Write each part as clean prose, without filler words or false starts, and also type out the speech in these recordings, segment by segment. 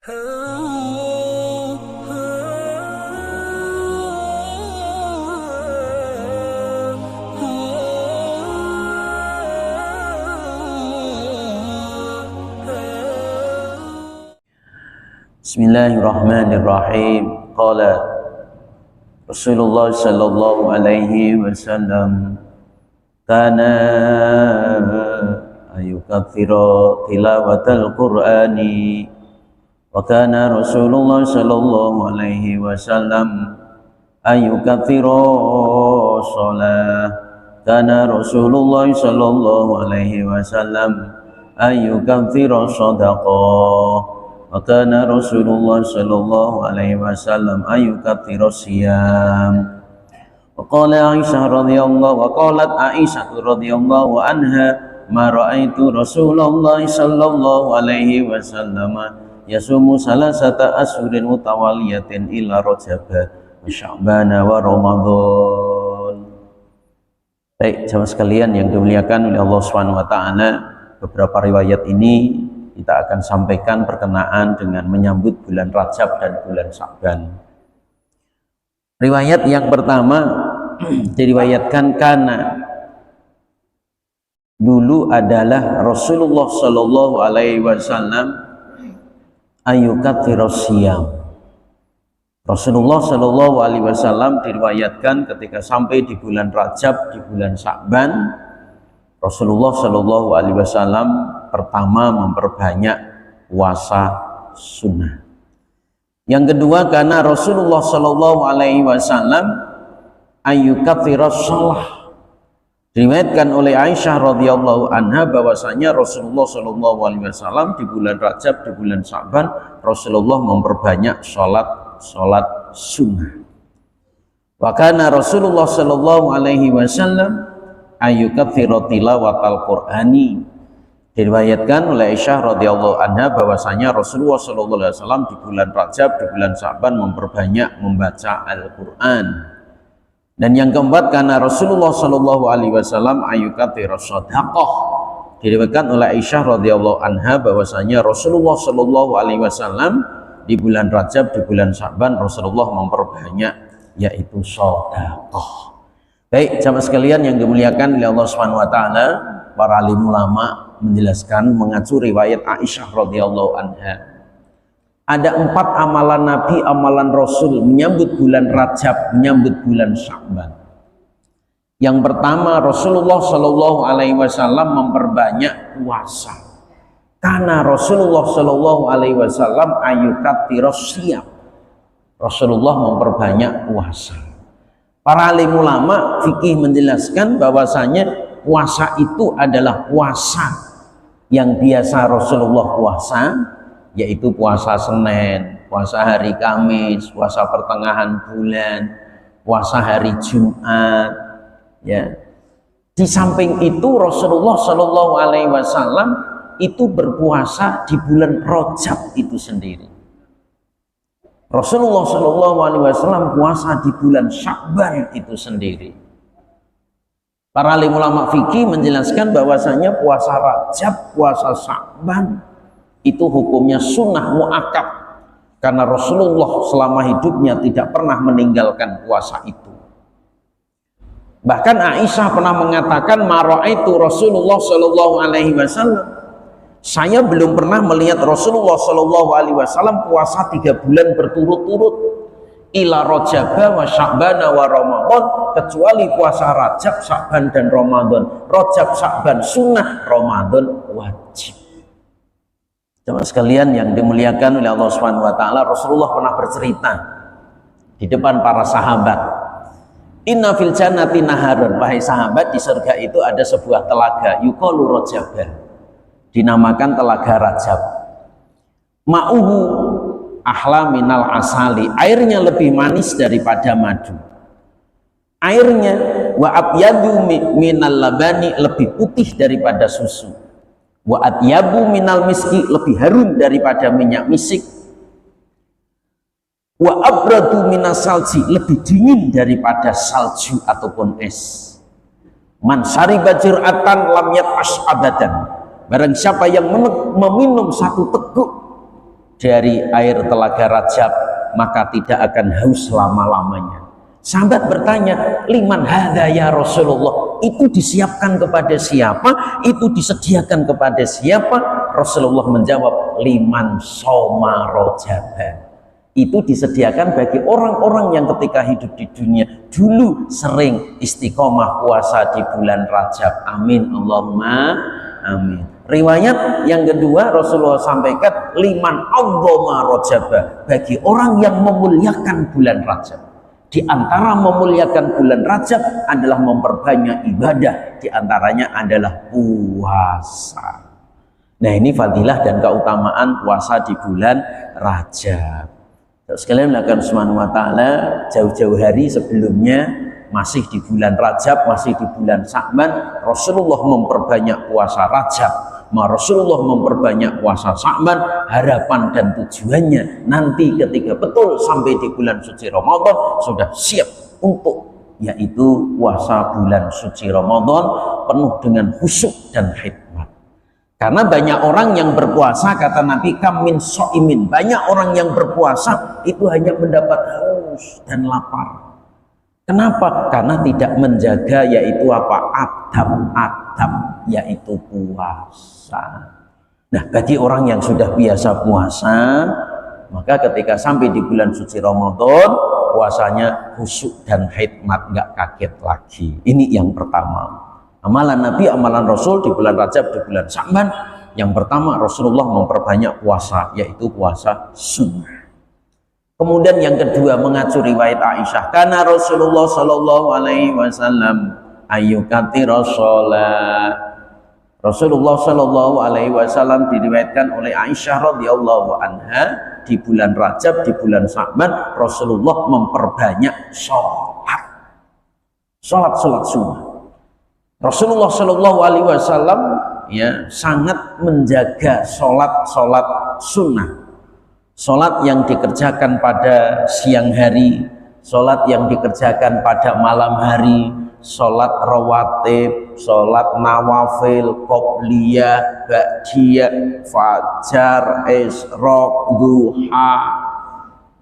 Bismillahirrahmanirrahim. Qala Rasulullah sallallahu alaihi wasallam kana ayukathira tilawatal Qur'ani wa kana Rasulullah sallallahu alaihi wasallam ayukathira shalah kana Rasulullah sallallahu alaihi wasallam ayukathira sadaqah wa kana Rasulullah sallallahu alaihi wasallam ayukathira siyam. Qalat Aisyah radhiyallahu anha ma ra'aitu Rasulullah sallallahu alaihi wasallam yasumu salasata ashurin mutawaliyatin illa Rajab wa Sya'ban wa Ramadan. Baik, jamaah sekalian yang dimuliakan oleh Allah Subhanahu wa taala, beberapa riwayat ini kita akan sampaikan berkenaan dengan menyambut bulan Rajab dan bulan Sya'ban. Riwayat yang pertama diriwayatkan karena dulu adalah Rasulullah sallallahu alaihi wasallam ayukathira siyam. Rasulullah sallallahu alaihi wasallam diriwayatkan ketika sampai di bulan Rajab, di bulan Sya'ban, Rasulullah sallallahu alaihi wasallam pertama memperbanyak puasa sunnah. Yang kedua karena Rasulullah sallallahu alaihi wasallam ayyukathira shalah. Diriwayatkan oleh Aisyah radhiyallahu anha bahwasanya Rasulullah sallallahu alaihi wasallam di bulan Rajab, di bulan Sya'ban, Rasulullah memperbanyak salat sunnah. Wa kana Rasulullah sallallahu alaihi wasallam ayyukathira tilawatal Qur'ani. Diriwayatkan oleh Aisyah radhiyallahu anha bahwasanya Rasulullah sallallahu alaihi wasallam di bulan Rajab, di bulan Sya'ban memperbanyak membaca Al-Qur'an. Dan yang keempat karena Rasulullah sallallahu alaihi wasallam ayyukathira shadaqah. Diriwayatkan oleh Aisyah radhiyallahu anha bahwasanya Rasulullah sallallahu alaihi wasallam di bulan Rajab, di bulan Sya'ban Rasulullah memperbanyak yaitu shadaqah. Baik, jamaah sekalian yang dimuliakan oleh Allah Subhanahu wa taala, para alim ulama menjelaskan mengacu riwayat Aisyah radhiyallahu anha. Ada 4 amalan Nabi, amalan Rasul menyambut bulan Rajab, menyambut bulan Sya'ban. Yang pertama, Rasulullah sallallahu alaihi wasallam memperbanyak puasa. Karena Rasulullah sallallahu alaihi wasallam ayyukathira siyam. Rasulullah memperbanyak puasa. Para alim ulama fikih menjelaskan bahwasanya puasa itu adalah puasa yang biasa Rasulullah puasa, yaitu puasa Senin, puasa hari Kamis, puasa pertengahan bulan, puasa hari Jumat, ya. Di samping itu Rasulullah Shallallahu Alaihi Wasallam itu berpuasa di bulan Rajab itu sendiri. Rasulullah Shallallahu Alaihi Wasallam puasa di bulan Sya'ban itu sendiri. Para alim ulama fikih menjelaskan bahwasanya puasa Rajab, puasa Sya'ban itu hukumnya sunnah muakkad, karena Rasulullah selama hidupnya tidak pernah meninggalkan puasa itu. Bahkan Aisyah pernah mengatakan, ma ra'aitu Rasulullah Shallallahu Alaihi Wasallam, saya belum pernah melihat Rasulullah Shallallahu Alaihi Wasallam puasa 3 bulan berturut-turut, ila Rajab wa Sya'ban wa Ramadan, kecuali puasa Rajab, Sya'ban dan Ramadan. Rajab, Sya'ban sunnah, Ramadan wajib. Jemaah sekalian yang dimuliakan oleh Allah Subhanahu wa taala, Rasulullah pernah bercerita di depan para sahabat, inna fil jannati naharun, wahai sahabat, di surga itu ada sebuah telaga, yuqalu Rajab, dinamakan telaga Rajab. Ma'uhu ahla minal asali, airnya lebih manis daripada madu. Airnya wa abyadu minal labani, lebih putih daripada susu. Wa atyabu minal miski, lebih harum daripada minyak misik. Wa abradu minas salji, lebih dingin daripada salju ataupun es. Man syariba jir'atan lam yat'ash abadan, barang siapa yang meminum satu teguk dari air telaga Rajab, maka tidak akan haus selama-lamanya. Sahabat bertanya, liman hadza ya Rasulullah? Itu disiapkan kepada siapa? Itu disediakan kepada siapa? Rasulullah menjawab, liman soma rojaban. Itu disediakan bagi orang-orang yang ketika hidup di dunia dulu sering istiqomah puasa di bulan Rajab. Amin Allahumma amin. Riwayat yang kedua Rasulullah sampaikan, liman azzama rajaba, bagi orang yang memuliakan bulan Rajab. Di antara memuliakan bulan Rajab adalah memperbanyak ibadah, di antaranya adalah puasa. Nah, ini fadilah dan keutamaan puasa di bulan Rajab. Sekalian melakukan subhanahu wa ta'ala, jauh-jauh hari sebelumnya masih di bulan Rajab, masih di bulan Sya'ban, Rasulullah memperbanyak puasa Rajab, Rasulullah memperbanyak puasa Sya'ban. Harapan dan tujuannya nanti ketika betul sampai di bulan suci Ramadan sudah siap untuk yaitu puasa bulan suci Ramadan penuh dengan khusyuk dan hikmat. Karena banyak orang yang berpuasa, kata Nabi, kam min so'imin, banyak orang yang berpuasa itu hanya mendapat haus dan lapar. Kenapa? Karena tidak menjaga yaitu apa? Adab, yaitu puasa. Nah, bagi orang yang sudah biasa puasa, maka ketika sampai di bulan suci Ramadan, puasanya khusyuk dan hikmat, nggak kaget lagi. Ini yang pertama. Amalan Nabi, amalan Rasul di bulan Rajab, di bulan Sya'ban, yang pertama Rasulullah memperbanyak puasa, yaitu puasa sunnah. Kemudian yang kedua mengacu riwayat Aisyah, karena Rasulullah Shallallahu Alaihi Wasallam ayyukati Rasulullah. Rasulullah Shallallahu Alaihi Wasallam diriwayatkan oleh Aisyah radhiyallahu anha, di bulan Rajab, di bulan Sya'ban Rasulullah memperbanyak sholat sunnah. Rasulullah Shallallahu Alaihi Wasallam ya sangat menjaga sholat sunnah, sholat yang dikerjakan pada siang hari, sholat yang dikerjakan pada malam hari, sholat rawatib, sholat nawafil, qobliyah, ba'diyah, fajar, isyraq, duha,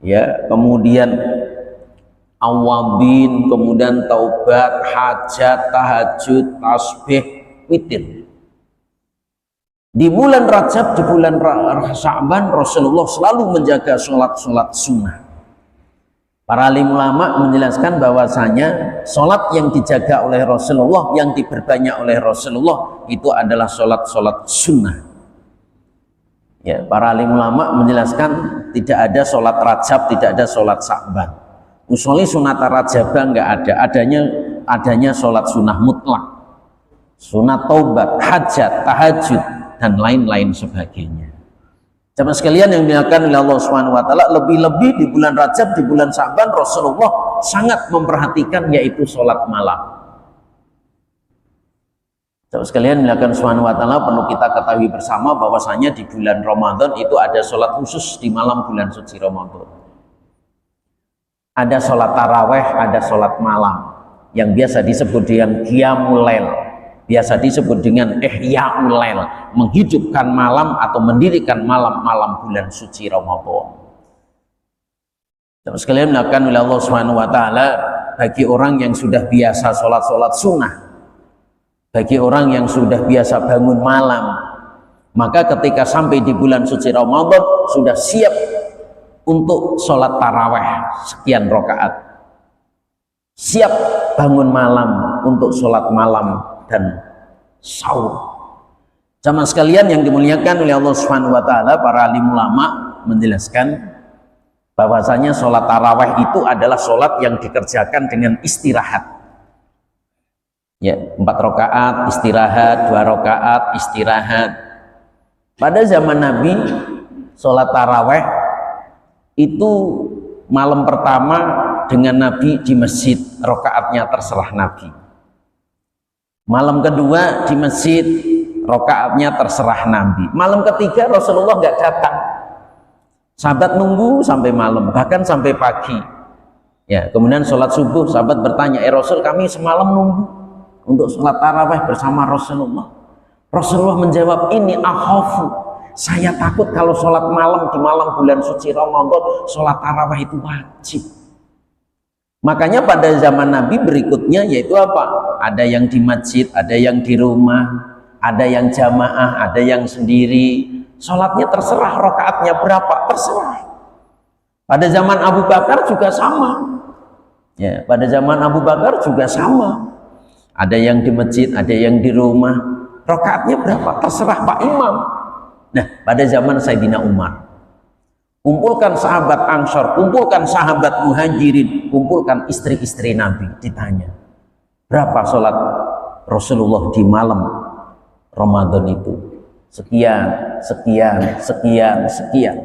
ya, kemudian awabin, kemudian taubat, hajat, tahajud, tasbih, witir. Di bulan Rajab, di bulan Sya'ban Rasulullah selalu menjaga sholat sunnah. Para alim ulama menjelaskan bahwasanya sholat yang dijaga oleh Rasulullah, yang diperbanyak oleh Rasulullah itu adalah sholat sunnah. Ya, para alim ulama menjelaskan tidak ada sholat Rajab, tidak ada sholat Sya'ban. Usolli sunat rajabah nggak ada, adanya sholat sunnah mutlak, sunat taubat, hajat, tahajud, dan lain-lain sebagainya. Jamaah sekalian yang dimuliakan oleh Allah Subhanahu wa taala, lebih-lebih di bulan Rajab, di bulan Sya'ban Rasulullah sangat memperhatikan yaitu sholat malam. Jamaah sekalian dimuliakan Subhanahu wa taala, perlu kita ketahui bersama bahwasanya di bulan Ramadan itu ada sholat khusus di malam bulan suci Ramadan. Ada sholat taraweh, ada sholat malam yang biasa disebut dengan qiyamul lail, biasa disebut dengan ihya'ul lail, menghidupkan malam atau mendirikan malam-malam bulan suci Ramadan. Terus sekalian melakukan oleh Allah Subhanahu wa taala, bagi orang yang sudah biasa sholat sunnah, bagi orang yang sudah biasa bangun malam, maka ketika sampai di bulan suci Ramadan sudah siap untuk sholat taraweh sekian rakaat, siap bangun malam untuk sholat malam dan sahur. Jamaah sekalian yang dimuliakan oleh Allah Subhanahu wa taala, para alim ulama menjelaskan bahwasanya sholat taraweh itu adalah sholat yang dikerjakan dengan istirahat. Ya, 4 rakaat istirahat, 2 rakaat istirahat. Pada zaman Nabi, sholat taraweh itu malam pertama dengan Nabi di masjid, rakaatnya terserah Nabi. Malam kedua di masjid, rakaatnya terserah Nabi. Malam ketiga Rasulullah nggak datang, sahabat nunggu sampai malam, bahkan sampai pagi. Ya, kemudian sholat subuh, sahabat bertanya, Rasul, kami semalam nunggu untuk sholat taraweh bersama Rasulullah. Rasulullah menjawab, ini akhafu, Saya takut kalau sholat malam di malam bulan suci Ramadan, sholat tarawih itu wajib. Makanya pada zaman Nabi berikutnya yaitu apa? Ada yang di masjid, ada yang di rumah, ada yang jamaah, ada yang sendiri. Sholatnya terserah, rakaatnya berapa terserah. Pada zaman Abu Bakar juga sama. Ya, pada zaman Abu Bakar juga sama. Ada yang di masjid, ada yang di rumah. Rakaatnya berapa terserah Pak Imam. Nah, pada zaman Sayyidina Umar, kumpulkan sahabat Ansor, kumpulkan sahabat Muhajirin, kumpulkan istri-istri Nabi, ditanya, berapa sholat Rasulullah di malam Ramadan itu? Sekian, sekian, sekian, sekian.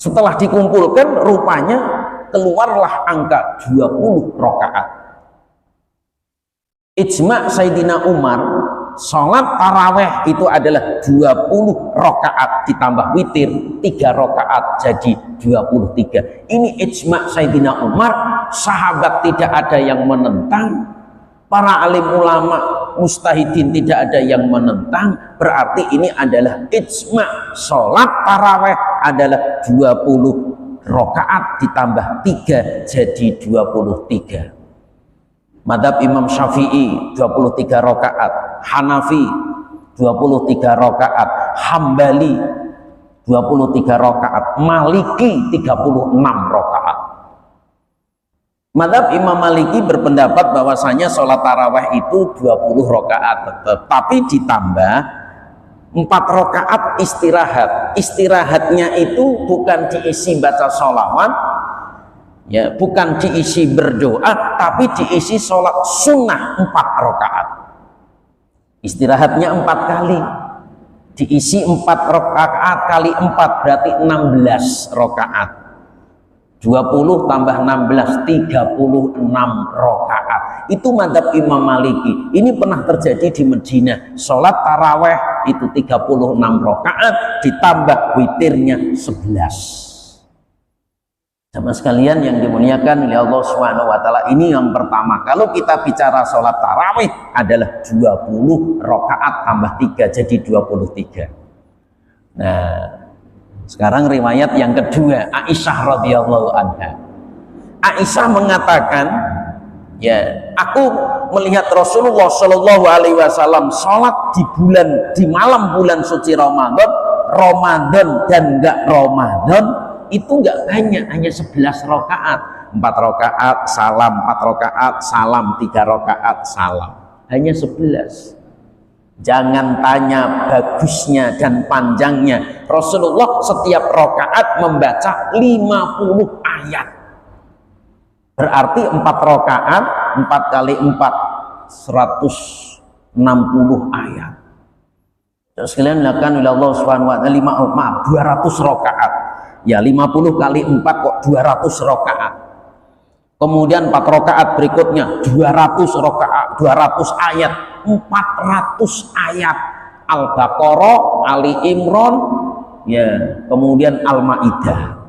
Setelah dikumpulkan, rupanya keluarlah angka 20 rakaat. Ijma' Sayyidina Umar, sholat taraweh itu adalah 20 rakaat ditambah witir 3 rakaat jadi 23. Ini ijma' Sayyidina Umar, sahabat tidak ada yang menentang, para alim ulama mustahidin tidak ada yang menentang, berarti ini adalah ijma'. Sholat taraweh adalah 20 rakaat ditambah 3 jadi 23. Madhab Imam Syafi'i 23 rakaat, Hanafi 23 rakaat, Hambali 23 rakaat, Maliki 36 rakaat. Madhab Imam Maliki berpendapat bahwasanya sholat taraweh itu 20 rakaat tetap, tapi ditambah 4 rakaat istirahat. Istirahatnya itu bukan diisi baca sholawat, ya, bukan diisi berdoa, tapi diisi sholat sunnah 4 rakaat. Istirahatnya 4 kali, diisi 4 rakaat kali 4 berarti 16 rakaat. 20 tambah 16 36 rakaat. Itu madhab Imam Maliki. Ini pernah terjadi di Madinah. Sholat taraweh itu 36 rakaat ditambah witirnya 11. Sama sekalian yang dimuliakan oleh Allah Subhanahu wa taala, ini yang pertama. Kalau kita bicara sholat tarawih adalah 20 rakaat tambah 3 jadi 23. Nah, sekarang riwayat yang kedua, Aisyah radhiyallahu anha. Aisyah mengatakan, ya, aku melihat Rasulullah Shallallahu alaihi wasallam sholat di malam bulan suci Ramadan dan enggak Ramadan itu enggak banyak, hanya 11 rakaat, 4 rakaat salam, 4 rakaat salam, 3 rakaat salam, hanya 11. Jangan tanya bagusnya dan panjangnya. Rasulullah setiap rakaat membaca 50 ayat. Berarti 4 rakaat 4 kali 4 160 ayat. Terus sekalian dilakukan oleh Allah Subhanahu wa taala 200 rakaat. Ya, 50 kali 4 kok 200 rakaat. Kemudian 4 rakaat berikutnya 200 rakaat, 200 ayat, 400 ayat. Al-Baqarah, Ali Imran, ya, kemudian Al-Maidah.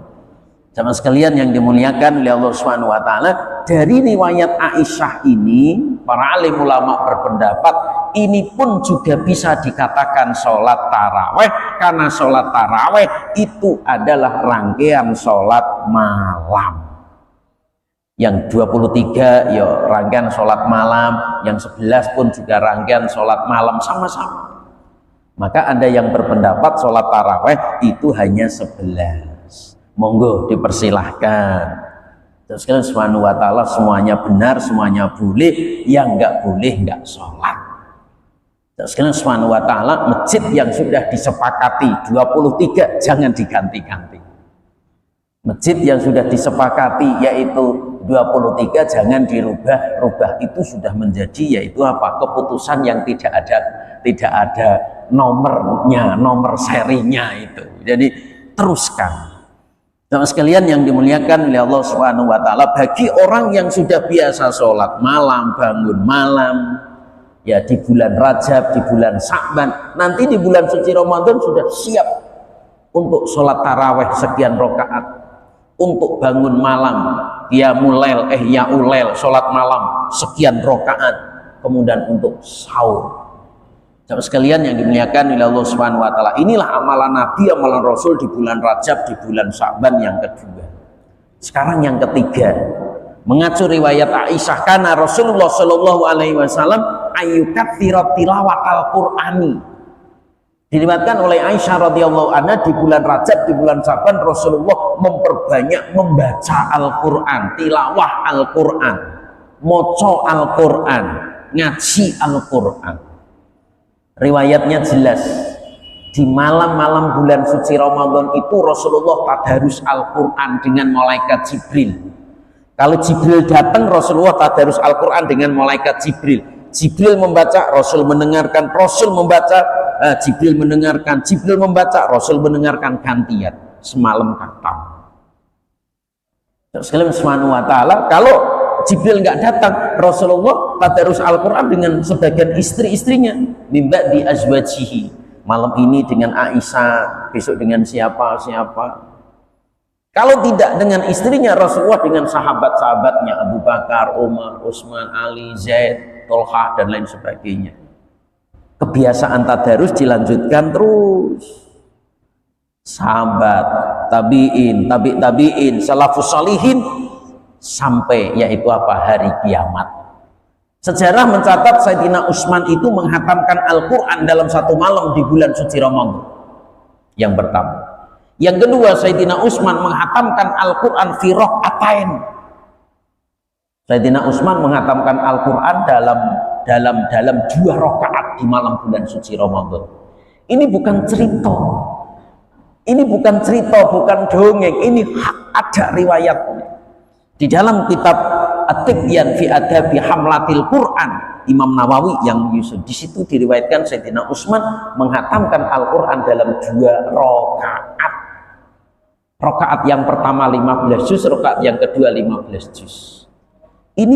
Sama sekalian yang dimuliakan oleh Allah Subhanahu wa taala, dari riwayat Aisyah ini para alim ulama berpendapat ini pun juga bisa dikatakan sholat taraweh, karena sholat taraweh itu adalah rangkaian sholat malam. Yang 23 ya rangkaian sholat malam, yang 11 pun juga rangkaian sholat malam, sama-sama. Maka ada yang berpendapat sholat taraweh itu hanya 11. Monggo dipersilahkan. Terus kan Subhanahu wa ta'ala semuanya benar, semuanya boleh, yang enggak boleh enggak sholat. Terus kan Subhanahu wa ta'ala masjid yang sudah disepakati 23 jangan diganti-ganti. Masjid yang sudah disepakati yaitu 23 jangan dirubah-rubah, itu sudah menjadi yaitu apa? Keputusan yang tidak ada nomornya, nomor serinya itu. Jadi teruskan. Sama sekalian yang dimuliakan oleh Allah Subhanahu wa taala, bagi orang yang sudah biasa sholat malam, bangun malam, ya di bulan Rajab, di bulan Sya'ban, nanti di bulan suci Ramadan sudah siap untuk sholat taraweh sekian rakaat, untuk bangun malam, yaulail, sholat malam sekian rakaat, kemudian untuk sahur Saudara sekalian yang dimuliakan oleh Allah Subhanahu wa taala, inilah amalan Nabi, amalan Rasul di bulan Rajab, di bulan Sya'ban yang kedua. Sekarang yang ketiga, mengacu riwayat Aisyah, karena Rasulullah Shallallahu alaihi wasallam ayyukatsirat tilawat al-Qur'ani. Diriwayatkan oleh Aisyah radhiyallahu anha, di bulan Rajab, di bulan Sya'ban Rasulullah memperbanyak membaca Al-Qur'an, tilawah Al-Qur'an, maca Al-Qur'an, ngaji Al-Qur'an. Riwayatnya jelas, di malam-malam bulan suci Ramadan itu Rasulullah tadarus Al-Quran dengan malaikat Jibril. Kalau Jibril datang, Rasulullah tadarus Al-Quran dengan malaikat Jibril. Jibril membaca, Rasul mendengarkan, Rasul membaca, Jibril mendengarkan, Jibril membaca, Rasul mendengarkan, gantian semalam khatam. Sekalian Subhanahu wa taala, kalau Jibril nggak datang, Rasulullah tadarus Al-Quran dengan sebagian istri-istrinya, mimba di azwajihi, malam ini dengan Aisyah, besok dengan siapa. Kalau tidak dengan istrinya, Rasulullah dengan sahabat-sahabatnya, Abu Bakar, Umar, Utsman, Ali, Zaid, Tolhah, dan lain sebagainya. Kebiasaan tadarus dilanjutkan terus. Sahabat, tabi'in, tabi'in, salafus salihin, sampai yaitu apa? Hari kiamat. Sejarah mencatat Sayyidina Utsman itu menghatamkan Al-Quran dalam satu malam di bulan suci Ramadan. Yang pertama. Yang kedua, Sayyidina Utsman menghatamkan Al-Quran fi raka'atain. Sayyidina Utsman menghatamkan Al-Quran dalam 2 rakaat di malam bulan suci Ramadan. Ini bukan cerita. Ini bukan cerita, bukan dongeng. Ini ada riwayatnya. Di dalam kitab At-Tibyan fi Adabi Hamlatil Quran, Imam Nawawi yang Yusuf, di situ diriwayatkan Sayyidina Utsman menghatamkan Al-Quran dalam 2 rakaat. Rakaat yang pertama 15 juz, rakaat yang kedua 15 juz. Ini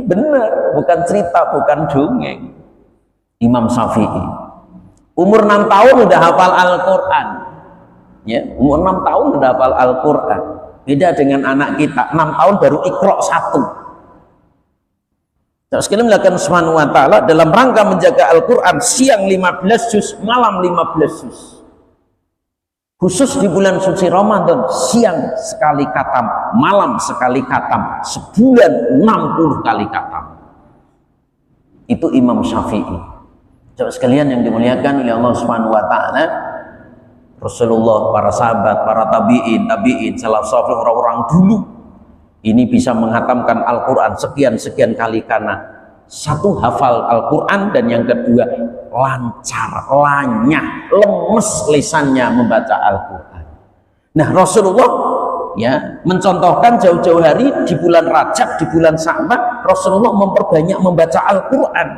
benar, bukan cerita, bukan dongeng. Imam Syafi'i umur 6 tahun udah hafal Al-Quran. Ya, umur 6 tahun udah hafal Al-Quran. Beda dengan anak kita, 6 tahun baru Iqra 1. Sekalian melakukan Subhanahu wa ta'ala dalam rangka menjaga Al-Quran, siang 15 juz, malam 15 juz. Khusus di bulan suci Ramadan, siang sekali khatam, malam sekali khatam, sebulan 60 kali khatam. Itu Imam Syafi'i. Coba sekalian yang dimuliakan oleh Allah Subhanahu wa ta'ala, Rasulullah, para sahabat, para tabi'in, salaf saleh, orang-orang dulu ini bisa menghatamkan Al-Quran sekian kali karena satu, hafal Al-Quran, dan yang kedua lancar, lanyah, lemes lisannya membaca Al-Quran. Nah, Rasulullah ya mencontohkan jauh-jauh hari di bulan Rajab, di bulan Sya'ban, Rasulullah memperbanyak membaca Al-Quran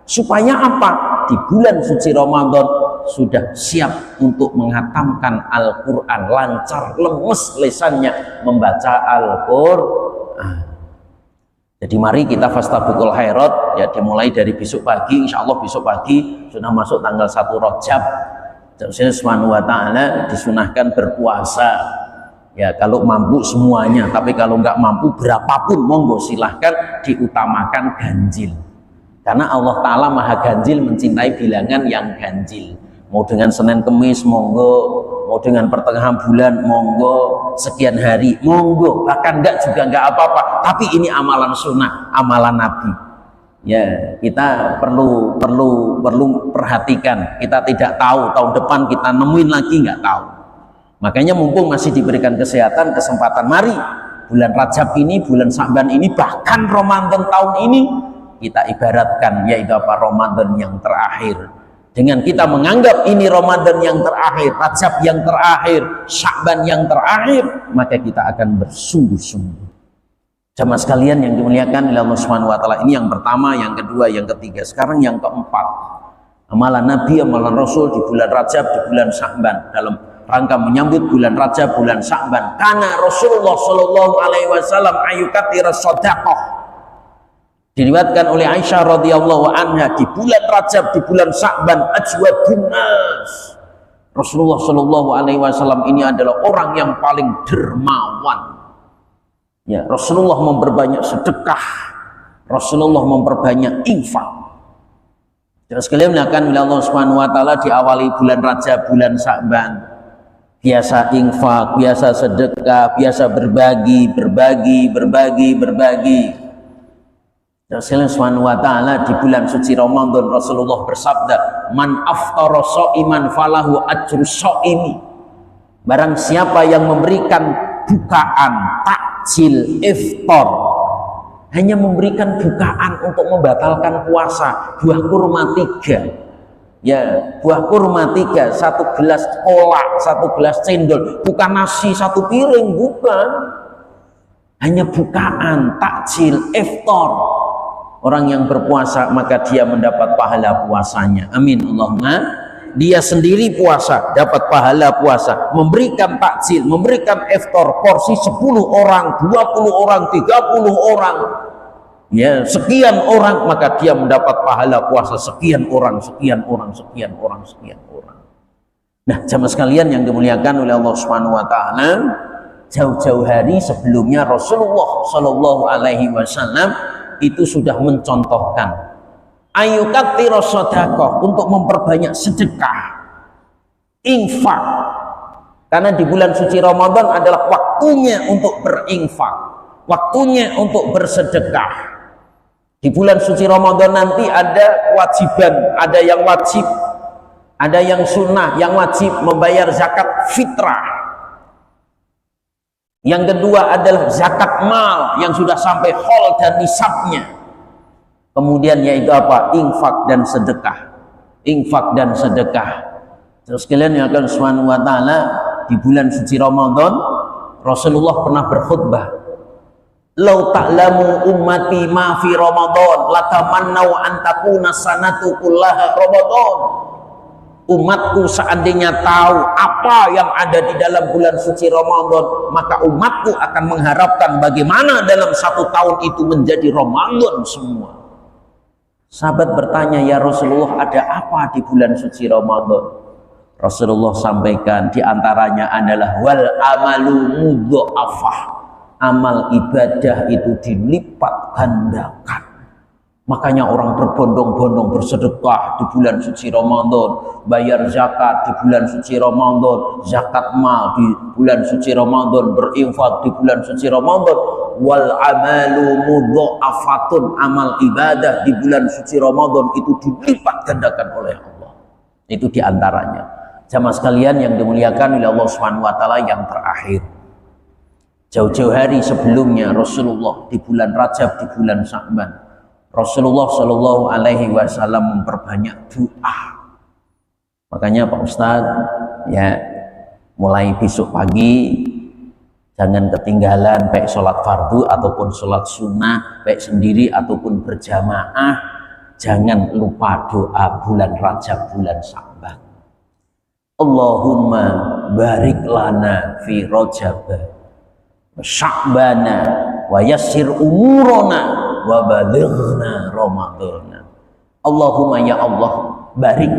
supaya apa? Di bulan suci Ramadan sudah siap untuk menghatamkan Al-Quran, lancar, lemes lisannya membaca Al-Quran. Jadi mari kita fastabiqul khairat, ya dimulai dari besok pagi, insya Allah besok pagi sudah masuk tanggal 1 Rajab. Jadi Subhanahu wa ta'ala disunahkan berpuasa, ya kalau mampu semuanya, tapi kalau nggak mampu berapapun monggo, silahkan, diutamakan ganjil. Karena Allah Ta'ala maha ganjil, mencintai bilangan yang ganjil. Mau dengan Senin Kemis monggo, mau dengan pertengahan bulan monggo, sekian hari monggo, bahkan enggak juga enggak apa-apa. Tapi ini amalan sunnah, amalan Nabi. Ya, kita perlu perhatikan. Kita tidak tahu tahun depan kita nemuin lagi, nggak tahu. Makanya mumpung masih diberikan kesehatan, kesempatan, mari bulan Rajab ini, bulan Sya'ban ini, bahkan Ramadan tahun ini kita ibaratkan yaitu apa? Ramadan yang terakhir. Dengan kita menganggap ini Ramadan yang terakhir, Rajab yang terakhir, Sya'ban yang terakhir, maka kita akan bersungguh-sungguh. Jamaah sekalian yang dimuliakan oleh Allah Subhanahu wa ta'ala, ini yang pertama, yang kedua, yang ketiga. Sekarang yang keempat, amalan Nabi, amalan Rasul di bulan Rajab, di bulan Sya'ban, dalam rangka menyambut bulan Rajab, bulan Sya'ban. Karena Rasulullah Shallallahu alaihi wasallam ayukatira shadaqah. Diriwayatkan oleh Aisyah radhiyallahu anha, di bulan Rajab, di bulan Sya'ban, ajwadun nas. Rasulullah Shallallahu alaihi wasallam ini adalah orang yang paling dermawan. Ya, Rasulullah memperbanyak sedekah, Rasulullah memperbanyak infak. Terus sekalian melakukan oleh Allah Subhanahu wa taala diawali bulan Rajab, bulan Sya'ban. Biasa infak, biasa sedekah, biasa berbagi. Terus sekalian Subhanahu wa taala di bulan suci Ramadan Rasulullah bersabda, "Man aftara sha'iman falahu ajru sha'imi." Barang siapa yang memberikan bukaan, takjil, iftar, hanya memberikan bukaan untuk membatalkan puasa, buah kurma 3, ya, buah kurma 3, 1 gelas kolak, 1 gelas cendol, bukan nasi 1 piring, bukan, hanya bukaan, takjil, iftar. Orang yang berpuasa maka dia mendapat pahala puasanya. Amin Allahumma. Dia sendiri puasa dapat pahala puasa, memberikan takjil, memberikan iftar porsi 10 orang, 20 orang, 30 orang, ya, sekian orang, maka dia mendapat pahala puasa sekian orang. Nah, jamaah sekalian yang dimuliakan oleh Allah Subhanahu wa taala, jauh-jauh hari sebelumnya Rasulullah Shallallahu alaihi wasallam itu sudah mencontohkan ayukatsira shadaqah, untuk memperbanyak sedekah, infak, karena di bulan suci Ramadan adalah waktunya untuk berinfak, waktunya untuk bersedekah. Di bulan suci Ramadan nanti ada kewajiban, ada yang wajib, ada yang sunnah. Yang wajib membayar zakat fitrah, yang kedua adalah zakat mal yang sudah sampai haul dan nisabnya. Kemudian yaitu apa? Infak dan sedekah. Terus kalian yang akan Subhanahu wa taala di bulan suci Ramadan Rasulullah pernah berkhutbah, "Lau ta'lamu ummati ma fi Ramadan latamannau an takuna sanatu kullaha Ramadan." Umatku seandainya tahu apa yang ada di dalam bulan suci Ramadan, maka umatku akan mengharapkan bagaimana dalam 1 tahun itu menjadi Ramadan semua. Sahabat bertanya, "Ya Rasulullah, ada apa di bulan suci Ramadan?" Rasulullah sampaikan, diantaranya adalah wal amalu mudha'afah, amal ibadah itu dilipat gandakan. Makanya orang berbondong-bondong bersedekah di bulan suci Ramadan, bayar zakat di bulan suci Ramadan, zakat mal di bulan suci Ramadan, berinfak di bulan suci Ramadan. Wal amalu mudha'afatun, amal ibadah di bulan suci Ramadan itu dilipat gandakan oleh Allah. Itu diantaranya. Jamaah sekalian yang dimuliakan oleh Allah Subhanahu wa taala, yang terakhir, jauh-jauh hari sebelumnya Rasulullah di bulan Rajab, di bulan Sya'ban, Rasulullah Shallallahu alaihi wasallam memperbanyak doa. Makanya Pak Ustadz, ya, mulai besok pagi jangan ketinggalan, baik sholat fardu ataupun sholat sunnah, baik sendiri ataupun berjamaah, jangan lupa doa bulan Rajab, bulan Sya'ban. Allahumma barik lana fi Rajab wa Sya'bana wa yassir umurana wa balighna Ramadana. Allahumma, ya Allah, barik,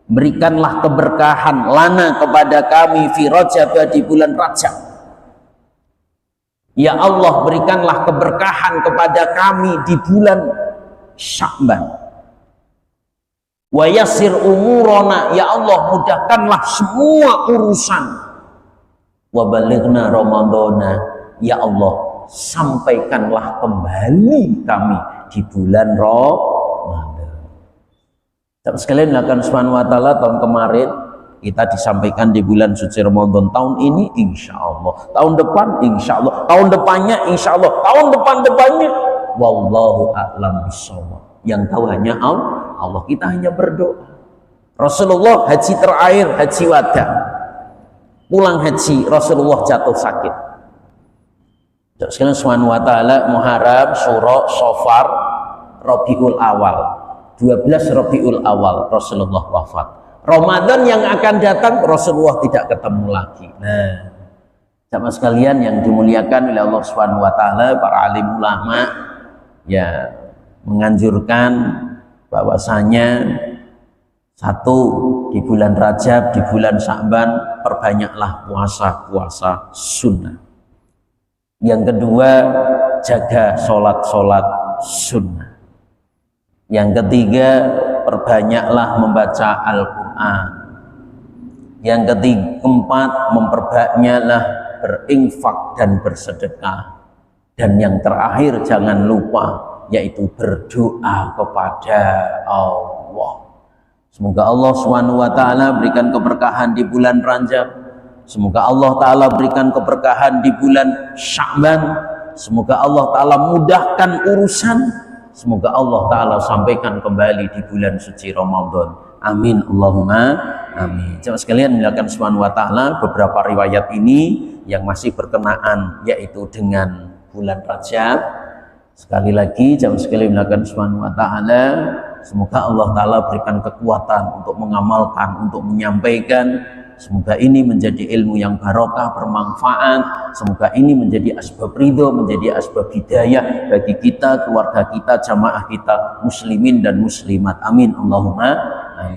berikanlah keberkahan lana kepada kami fi Rajab, di bulan Rajab. Ya Allah, berikanlah keberkahan kepada kami di bulan Sya'ban. Wa yassir umurana, ya Allah, mudahkanlah semua urusan. Wa balighna Ramadana, ya Allah, sampaikanlah kembali kami di bulan Ramadan. Tapi sekalian melakukan Subhanahu wa taala, tahun kemarin kita disampaikan di bulan suci Ramadan, tahun ini insya Allah, tahun depan insya Allah, tahun depannya insya Allah, tahun depannya wallahu a'lam bishawab. Yang tahu hanya Allah. Kita hanya berdoa. Rasulullah haji terakhir, haji wada, pulang haji Rasulullah jatuh sakit. Sekarang Subhanahu wa taala Muharram, Syura, Safar, Rabiul Awal, 12 Rabiul Awal Rasulullah wafat. Ramadan yang akan datang Rasulullah tidak ketemu lagi. Nah, sama sekalian yang dimuliakan oleh Allah Subhanahu wa taala, para alim ulama ya menganjurkan bahwasanya, satu, di bulan Rajab, di bulan Sya'ban perbanyaklah puasa sunnah. Yang kedua, jaga sholat sunnah. Yang ketiga, perbanyaklah membaca Al-Quran. Yang keempat, memperbanyaklah berinfak dan bersedekah. Dan yang terakhir, jangan lupa, yaitu berdoa kepada Allah. Semoga Allah SWT berikan keberkahan di bulan Rajab. Semoga Allah Ta'ala berikan keberkahan di bulan Sya'ban. Semoga Allah Ta'ala mudahkan urusan. Semoga Allah Ta'ala sampaikan kembali di bulan suci Ramadan. Amin Allahumma amin. Jemaah sekalian, mulakan Subhanahu wa Ta'ala beberapa riwayat ini yang masih berkenaan yaitu dengan bulan Rajab. Sekali lagi jemaah sekalian, mulakan Subhanahu wa Ta'ala, semoga Allah Ta'ala berikan kekuatan untuk mengamalkan, untuk menyampaikan. Semoga ini menjadi ilmu yang barokah, bermanfaat. Semoga ini menjadi asbab ridho, menjadi asbab hidayah bagi kita, keluarga kita, jamaah kita, muslimin dan muslimat. Amin Allahumma